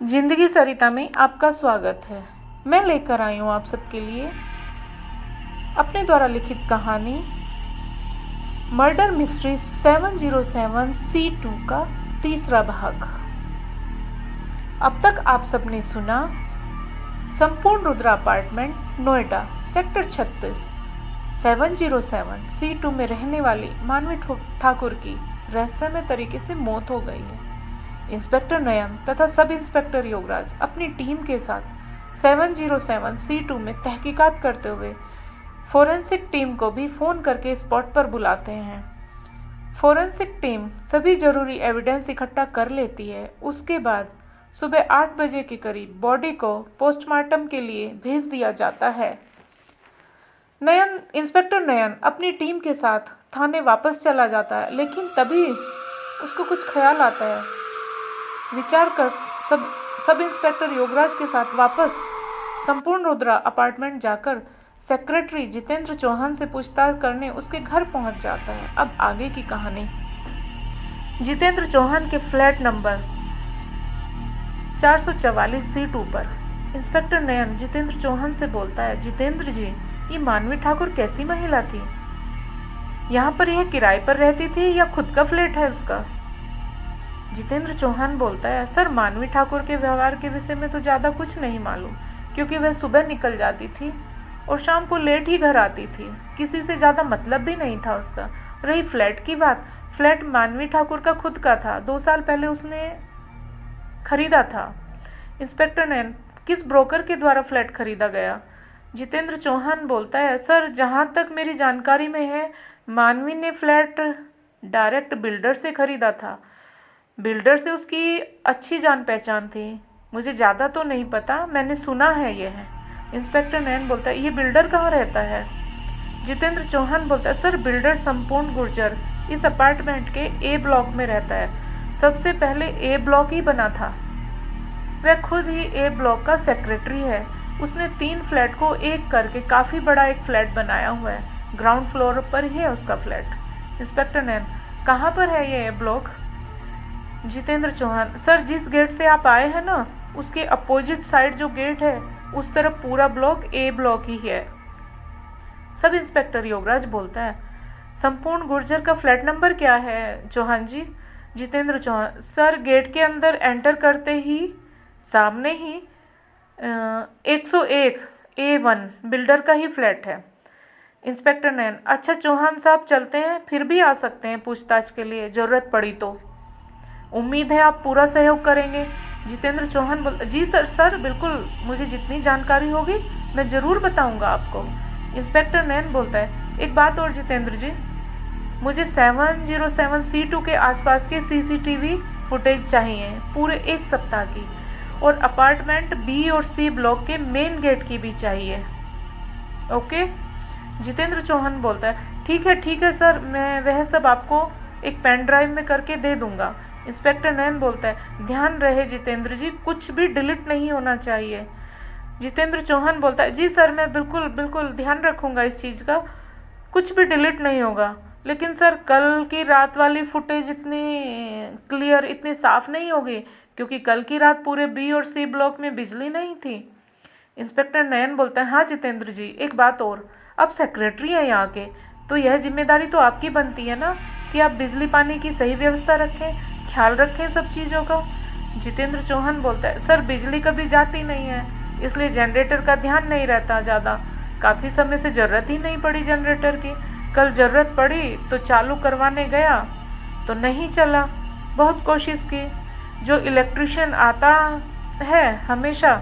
जिंदगी सरिता में आपका स्वागत है। मैं लेकर आई हूँ आप सबके लिए अपने द्वारा लिखित कहानी मर्डर मिस्ट्री 707 C2 का तीसरा भाग। अब तक आप सबने सुना संपूर्ण Rudra apartment Noida sector 36 707 C2 में रहने वाली मानवी ठाकुर की रहस्यमय तरीके से मौत हो गई है। इंस्पेक्टर नयन तथा सब इंस्पेक्टर योगराज अपनी टीम के साथ 707 C2 में तहकीकात करते हुए फोरेंसिक टीम को भी फ़ोन करके स्पॉट पर बुलाते हैं। फोरेंसिक टीम सभी जरूरी एविडेंस इकट्ठा कर लेती है। उसके बाद सुबह 8 बजे के करीब बॉडी को पोस्टमार्टम के लिए भेज दिया जाता है। इंस्पेक्टर नयन अपनी टीम के साथ थाने वापस चला जाता है, लेकिन तभी उसको कुछ ख्याल आता है। विचार कर सब इंस्पेक्टर योगराज के साथ वापस संपूर्ण रुद्रा अपार्टमेंट जाकर सेक्रेटरी जितेंद्र चौहान से पूछताछ करने उसके घर पहुंच जाता है। अब आगे की कहानी। जितेंद्र चौहान के फ्लैट नंबर 444 C2 पर इंस्पेक्टर नयन जितेंद्र चौहान से बोलता है, जितेंद्र जी, ये मानवी ठाकुर कैसी महिला थी? यहाँ पर यह किराए पर रहती थी या खुद का फ्लैट है उसका? जितेंद्र चौहान बोलता है, सर, मानवी ठाकुर के व्यवहार के विषय में तो ज़्यादा कुछ नहीं मालूम, क्योंकि वह सुबह निकल जाती थी और शाम को लेट ही घर आती थी। किसी से ज़्यादा मतलब भी नहीं था उसका। रही फ्लैट की बात, फ्लैट मानवी ठाकुर का खुद का था। 2 साल पहले उसने खरीदा था। इंस्पेक्टर नयन, किस ब्रोकर के द्वारा फ्लैट खरीदा गया? जितेंद्र चौहान बोलता है, सर, जहाँ तक मेरी जानकारी में है, मानवी ने फ्लैट डायरेक्ट बिल्डर से खरीदा था। बिल्डर से उसकी अच्छी जान पहचान थी। मुझे ज़्यादा तो नहीं पता, मैंने सुना है यह है। इंस्पेक्टर नयन बोलता है, ये बिल्डर कहाँ रहता है? जितेंद्र चौहान बोलता है, सर, बिल्डर संपूर्ण गुर्जर इस अपार्टमेंट के ए ब्लॉक में रहता है। सबसे पहले ए ब्लॉक ही बना था। वह खुद ही ए ब्लॉक का सेक्रेटरी है। उसने 3 फ्लैट को एक करके काफ़ी बड़ा एक फ्लैट बनाया हुआ है। ग्राउंड फ्लोर पर ही है उसका फ्लैट। इंस्पेक्टर नयन, कहाँ पर है ये ब्लॉक? जितेंद्र चौहान, सर, जिस गेट से आप आए हैं ना, उसके अपोजिट साइड जो गेट है, उस तरफ पूरा ब्लॉक ए ब्लॉक ही है। सब इंस्पेक्टर योगराज बोलता है, संपूर्ण गुर्जर का फ्लैट नंबर क्या है चौहान जी? जितेंद्र चौहान, सर, गेट के अंदर एंटर करते ही सामने ही 101 A1 बिल्डर का ही फ्लैट है। इंस्पेक्टर नयन, अच्छा चौहान साहब, चलते हैं, फिर भी आ सकते हैं पूछताछ के लिए, ज़रूरत पड़ी तो। उम्मीद है आप पूरा सहयोग करेंगे। जितेंद्र चौहान बोल, जी सर, बिल्कुल, मुझे जितनी जानकारी होगी मैं ज़रूर बताऊंगा आपको। इंस्पेक्टर नयन बोलता है, एक बात और जितेंद्र जी, मुझे 707 C2 के आसपास के CCTV फुटेज चाहिए, पूरे 1 सप्ताह की, और अपार्टमेंट B और C ब्लॉक के मेन गेट की भी चाहिए। ओके? जितेंद्र चौहान बोलता है, ठीक है सर, मैं वह सब आपको एक पेन ड्राइव में करके दे दूंगा। इंस्पेक्टर नयन बोलता है, ध्यान रहे जितेंद्र जी, कुछ भी डिलीट नहीं होना चाहिए। जितेंद्र चौहान बोलता है, जी सर, मैं बिल्कुल ध्यान रखूंगा इस चीज़ का, कुछ भी डिलीट नहीं होगा। लेकिन सर, कल की रात वाली फुटेज इतनी क्लियर, इतनी साफ नहीं होगी, क्योंकि कल की रात पूरे B और C ब्लॉक में बिजली नहीं थी। इंस्पेक्टर नयन बोलता है, हाँ जितेंद्र जी, एक बात और, आप सेक्रेटरी हैं यहाँ के, तो यह जिम्मेदारी तो आपकी बनती है ना कि आप बिजली पानी की सही व्यवस्था रखें, ख्याल रखें सब चीज़ों का। जितेंद्र चौहान बोलता है, सर, बिजली कभी जाती नहीं है, इसलिए जनरेटर का ध्यान नहीं रहता ज़्यादा। काफ़ी समय से ज़रूरत ही नहीं पड़ी जनरेटर की। कल ज़रूरत पड़ी तो चालू करवाने गया तो नहीं चला। बहुत कोशिश की। जो इलेक्ट्रिशियन आता है हमेशा,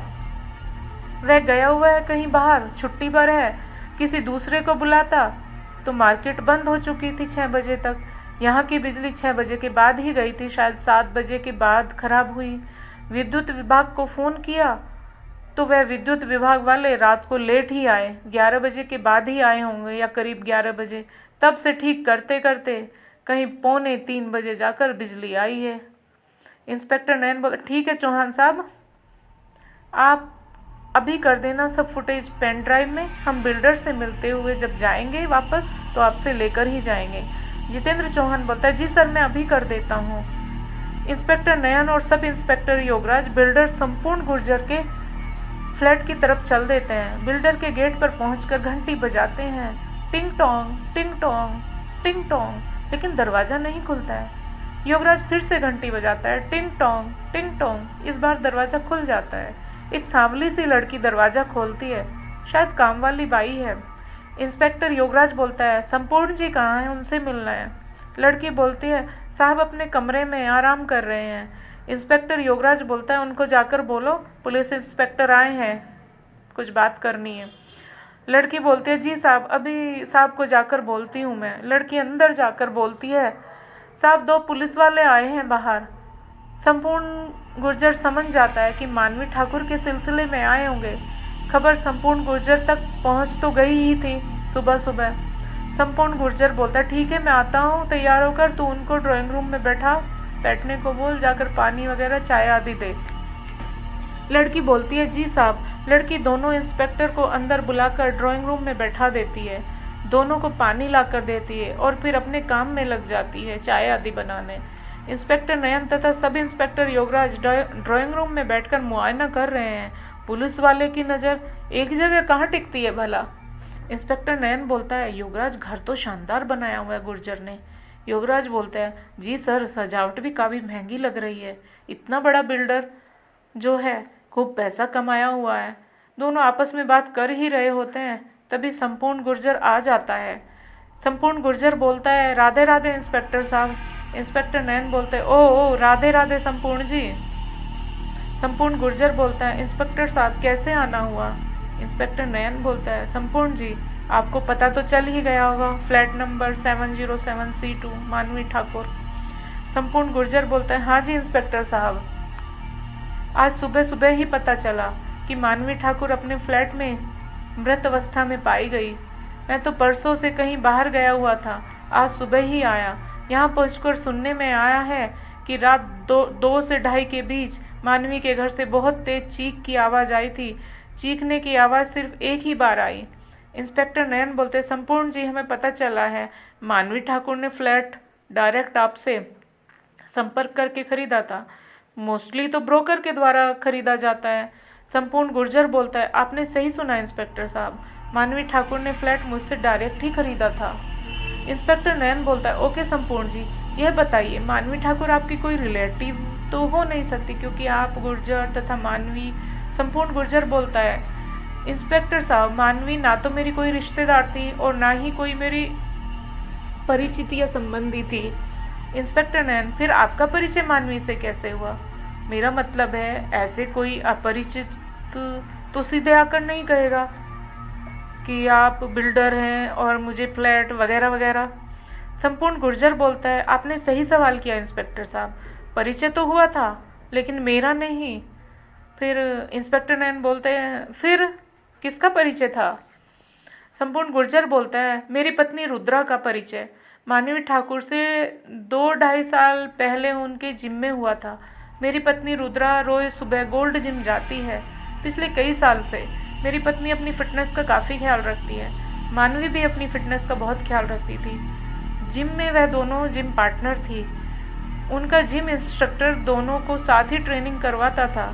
वह गया हुआ है कहीं बाहर, छुट्टी पर है। किसी दूसरे को बुलाता तो मार्केट बंद हो चुकी थी 6 बजे तक। यहाँ की बिजली 6 बजे के बाद ही गई थी, शायद 7 बजे के बाद खराब हुई। विद्युत विभाग को फ़ोन किया तो वह विद्युत विभाग वाले रात को लेट ही आए, 11 बजे के बाद ही आए होंगे या करीब 11 बजे। तब से ठीक करते करते कहीं 2:45 बजे जाकर बिजली आई है। इंस्पेक्टर नयन बोले, ठीक है चौहान साहब, आप अभी कर देना सब फुटेज पेन ड्राइव में। हम बिल्डर से मिलते हुए जब जाएंगे वापस तो आपसे लेकर ही जाएंगे। जितेंद्र चौहान बोलता है, जी सर, मैं अभी कर देता हूँ। इंस्पेक्टर नयन और सब इंस्पेक्टर योगराज बिल्डर संपूर्ण गुर्जर के फ्लैट की तरफ चल देते हैं। बिल्डर के गेट पर पहुंचकर घंटी बजाते हैं, टिंग टोंग टिंग टोंग टिंग टोंग, लेकिन दरवाज़ा नहीं खुलता है। योगराज फिर से घंटी बजाता है, टिंग टोंग टिंग टोंग। इस बार दरवाज़ा खुल जाता है। एक सांवली सी लड़की दरवाज़ा खोलती है, शायद काम वाली बाई है। इंस्पेक्टर योगराज बोलता है, संपूर्ण जी कहाँ हैं, उनसे मिलना है। लड़की बोलती है, साहब अपने कमरे में आराम कर रहे हैं। इंस्पेक्टर योगराज बोलता है, उनको जाकर बोलो पुलिस इंस्पेक्टर आए हैं, कुछ बात करनी है। लड़की बोलती है, जी साहब अभी साहब को जाकर बोलती हूँ मैं। लड़की अंदर जाकर बोलती है, साहब 2 पुलिस वाले आए हैं बाहर। संपूर्ण गुर्जर समझ जाता है कि मानवी ठाकुर के सिलसिले में आए होंगे। खबर संपूर्ण गुर्जर तक पहुंच तो गई ही थी सुबह सुबह। संपूर्ण गुर्जर बोलता है, ठीक है मैं आता हूँ, तैयार होकर तू उनको ड्राइंग रूम में बैठने को बोल, जाकर पानी वगैरह चाय आदि दे। लड़की बोलती है, जी साहब। लड़की दोनों इंस्पेक्टर को अंदर बुलाकर ड्राइंग रूम में बैठा देती है, दोनों को पानी लाकर देती है और फिर अपने काम में लग जाती है, चाय आदि बनाने। इंस्पेक्टर नयन तथा sub inspector Yograj drawing room में बैठकर मुआयना कर रहे हैं। पुलिस वाले की नज़र एक जगह कहाँ टिकती है भला। इंस्पेक्टर नयन बोलता है, योगराज घर तो शानदार बनाया हुआ है गुर्जर ने। योगराज बोलता है, जी सर सजावट भी काफ़ी महंगी लग रही है, इतना बड़ा बिल्डर जो है खूब पैसा कमाया हुआ है। दोनों आपस में बात कर ही रहे होते हैं, तभी संपूर्ण गुर्जर आ जाता है। संपूर्ण गुर्जर बोलता है, राधे राधे इंस्पेक्टर साहब। इंस्पेक्टर नयन बोलते हैं, ओ राधे राधे संपूर्ण जी। संपूर्ण गुर्जर बोलता है, इंस्पेक्टर साहब कैसे आना हुआ। इंस्पेक्टर नयन बोलता है, संपूर्ण जी आपको पता तो चल ही गया होगा, फ्लैट नंबर 707C2 मानवी ठाकुर। संपूर्ण गुर्जर बोलता है, हाँ जी इंस्पेक्टर साहब, आज सुबह सुबह ही पता चला कि मानवी ठाकुर अपने फ्लैट में मृत अवस्था में पाई गई। मैं तो परसों से कहीं बाहर गया हुआ था, आज सुबह ही आया। यहाँ पहुँचकर सुनने में आया है कि रात 2 से 2:30 के बीच मानवी के घर से बहुत तेज चीख की आवाज़ आई थी। चीखने की आवाज़ सिर्फ एक ही बार आई। इंस्पेक्टर नयन बोलते, संपूर्ण जी हमें पता चला है मानवी ठाकुर ने फ्लैट डायरेक्ट आपसे संपर्क करके खरीदा था, मोस्टली तो ब्रोकर के द्वारा खरीदा जाता है। संपूर्ण गुर्जर बोलता है, आपने सही सुना इंस्पेक्टर साहब, मानवी ठाकुर ने फ्लैट मुझसे डायरेक्ट ही खरीदा था। इंस्पेक्टर नयन बोलता है, ओके संपूर्ण जी, यह बताइए मानवी ठाकुर आपकी कोई रिलेटिव तो हो नहीं सकती क्योंकि आप गुर्जर तथा मानवी। संपूर्ण गुर्जर बोलता है, इंस्पेक्टर साहब मानवी ना तो मेरी कोई रिश्तेदार थी और ना ही कोई मेरी परिचित या संबंधी थी। इंस्पेक्टर नयन, फिर आपका परिचय मानवी से कैसे हुआ। मेरा मतलब है ऐसे कोई अपरिचित तो सीधे आकर नहीं कहेगा कि आप बिल्डर हैं और मुझे फ्लैट वगैरह वगैरह। संपूर्ण गुर्जर बोलता है, आपने सही सवाल किया इंस्पेक्टर साहब, परिचय तो हुआ था लेकिन मेरा नहीं। फिर इंस्पेक्टर नयन बोलते हैं, फिर किसका परिचय था। संपूर्ण गुर्जर बोलता है, मेरी पत्नी रुद्रा का परिचय मानवी ठाकुर से 2-2.5 साल पहले उनके जिम में हुआ था। मेरी पत्नी रुद्रा रोज सुबह गोल्ड जिम जाती है पिछले कई साल से। मेरी पत्नी अपनी फिटनेस का काफ़ी ख्याल रखती है, मानवी भी अपनी फिटनेस का बहुत ख्याल रखती थी। जिम में वह दोनों जिम पार्टनर थी। उनका जिम इंस्ट्रक्टर दोनों को साथ ही ट्रेनिंग करवाता था,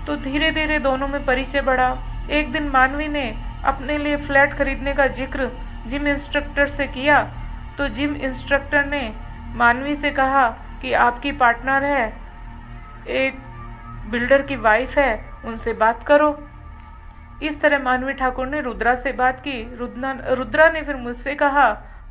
तो धीरे धीरे दोनों में परिचय बढ़ा। एक दिन मानवी ने अपने लिए फ्लैट खरीदने का जिक्र जिम इंस्ट्रक्टर से किया, तो जिम इंस्ट्रक्टर ने मानवी से कहा कि आपकी पार्टनर है, एक बिल्डर की वाइफ है, उनसे बात करो। इस तरह मानवी ठाकुर ने रुद्रा से बात की। रुद्रा ने फिर मुझसे कहा,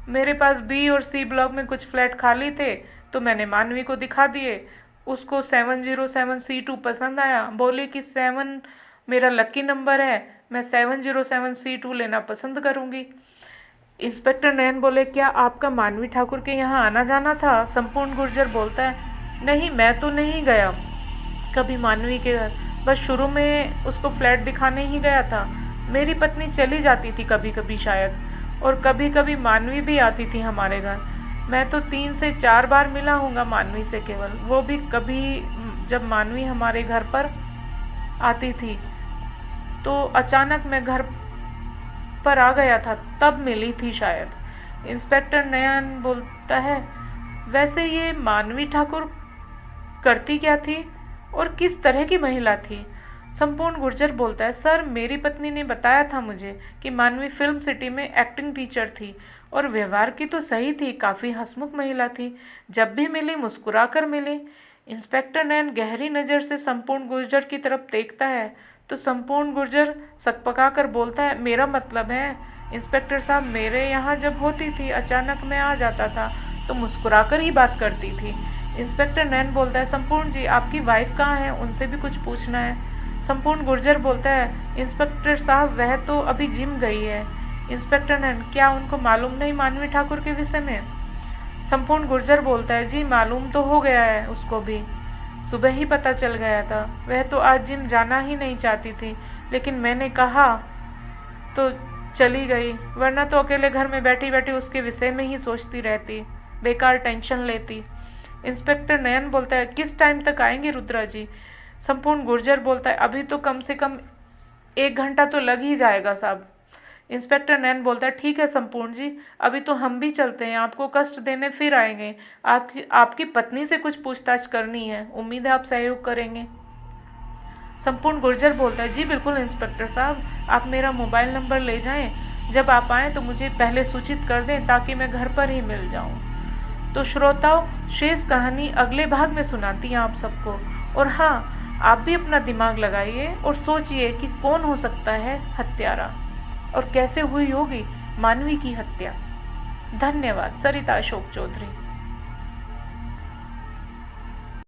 मेरे पास बी और सी ब्लॉक में कुछ फ्लैट खाली थे तो मैंने मानवी को दिखा दिए। उसको 707C2 पसंद आया, बोली कि 7 मेरा लकी नंबर है, मैं 707C2 लेना पसंद करूँगी। इंस्पेक्टर नयन बोले, क्या आपका मानवी ठाकुर के यहाँ आना जाना था। संपूर्ण गुर्जर बोलता है, नहीं मैं तो नहीं गया कभी मानवी के घर, बस शुरू में उसको फ्लैट दिखाने ही गया था। मेरी पत्नी चली जाती थी कभी कभी शायद, और कभी कभी मानवी भी आती थी हमारे घर। मैं तो 3 से 4 बार मिला हूँगा मानवी से केवल, वो भी कभी जब मानवी हमारे घर पर आती थी तो अचानक मैं घर पर आ गया था, तब मिली थी शायद। इंस्पेक्टर नयन बोलता है, वैसे ये मानवी ठाकुर करती क्या थी और किस तरह की महिला थी? संपूर्ण गुर्जर बोलता है, सर मेरी पत्नी ने बताया था मुझे कि मानवी फिल्म सिटी में एक्टिंग टीचर थी और व्यवहार की तो सही थी, काफ़ी हंसमुख महिला थी, जब भी मिली मुस्कुरा कर मिली। इंस्पेक्टर नयन गहरी नज़र से संपूर्ण गुर्जर की तरफ देखता है तो संपूर्ण गुर्जर सकपका कर बोलता है, मेरा मतलब है इंस्पेक्टर साहब, मेरे यहाँ जब होती थी अचानक मैं आ जाता था तो मुस्कुरा कर ही बात करती थी। इंस्पेक्टर नयन बोलता है, संपूर्ण जी आपकी वाइफ कहाँ है, उनसे भी कुछ पूछना है। संपूर्ण गुर्जर बोलता है, इंस्पेक्टर साहब वह तो अभी जिम गई है। इंस्पेक्टर नयन, क्या उनको मालूम नहीं मानवी ठाकुर के विषय में? संपूर्ण गुर्जर बोलता है, जी मालूम तो हो गया है, उसको भी सुबह ही पता चल गया था। वह तो आज जिम जाना ही नहीं चाहती थी, लेकिन मैंने कहा तो चली गई, वरना तो अकेले घर में बैठी बैठी उसके विषय में ही सोचती रहती, बेकार टेंशन लेती। इंस्पेक्टर नयन बोलता है, किस टाइम तक आएंगे रुद्रा जी? संपूर्ण गुर्जर बोलता है, अभी तो कम से कम 1 घंटा तो लग ही जाएगा साहब। इंस्पेक्टर नयन बोलता है, ठीक है संपूर्ण जी, अभी तो हम भी चलते हैं, आपको कष्ट देने फिर आएंगे। आपकी पत्नी से कुछ पूछताछ करनी है, उम्मीद है आप सहयोग करेंगे। संपूर्ण गुर्जर बोलता है, जी बिल्कुल इंस्पेक्टर साहब, आप मेरा मोबाइल नंबर ले जाएं, जब आप आएँ तो मुझे पहले सूचित कर दें ताकि मैं घर पर ही मिल जाऊं। तो श्रोताओं, शेष कहानी अगले भाग में सुनाती हैं आप सबको। और हाँ, आप भी अपना दिमाग लगाइए और सोचिए कि कौन हो सकता है हत्यारा और कैसे हुई होगी मानवी की हत्या। धन्यवाद। सरिता अशोक चौधरी।